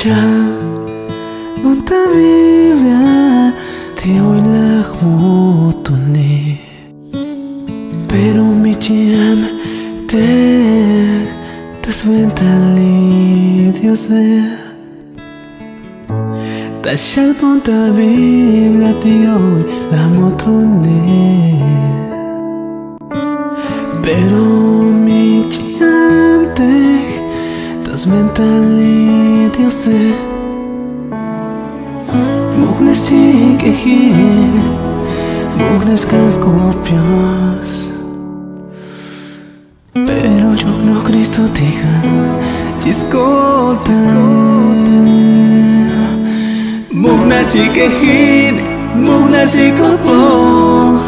Tachal Monta Biblia Te hoy la mutune Pero mi chiam te Tasventali Dios Tachal Monta Biblia Te hoy la mutune Pero mi chiam te Tasventali Dios Mugnes y quejir Mugnes que escorpios Pero yo no Cristo diga Chiscota Mugnes y quejir Mugnes y copo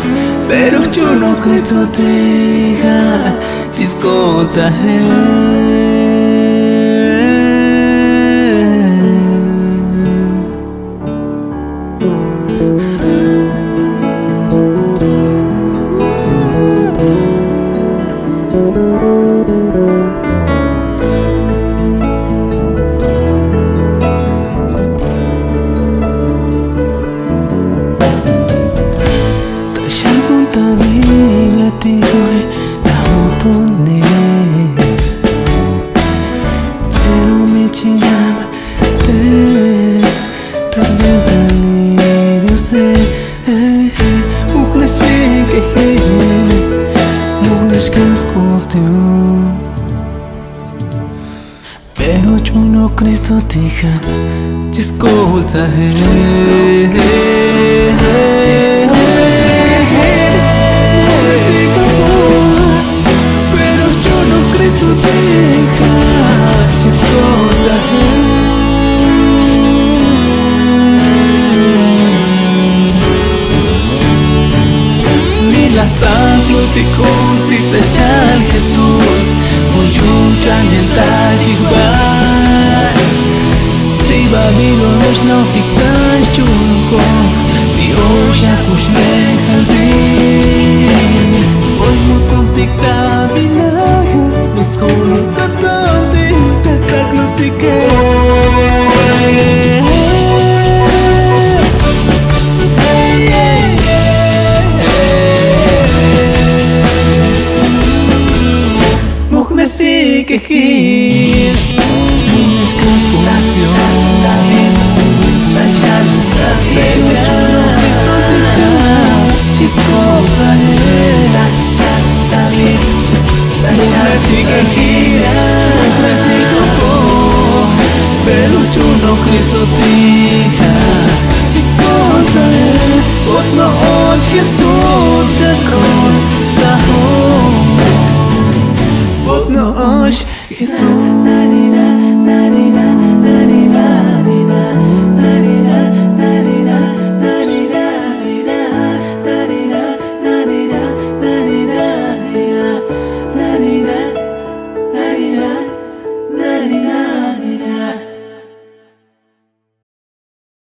Pero yo no Cristo diga Chiscota Pero mi chiam te Tasventali Dios Mugnes y quejir Mugnes que escorpión Pero yo no Cristo diga Chiscolta La sangre te cosita shal Jesús Muyucha nenta shigba Si Babilones no fictan chunko Ni osha kushne haldi Hoy muton tikta binaga Miskulu tatanti Petzaklu tike Quejir Mugnes que escorpión Tachal Pero yo no Cristo diga Chiscota Mugnes y quejir Mugnes y copo Pero yo no Cristo diga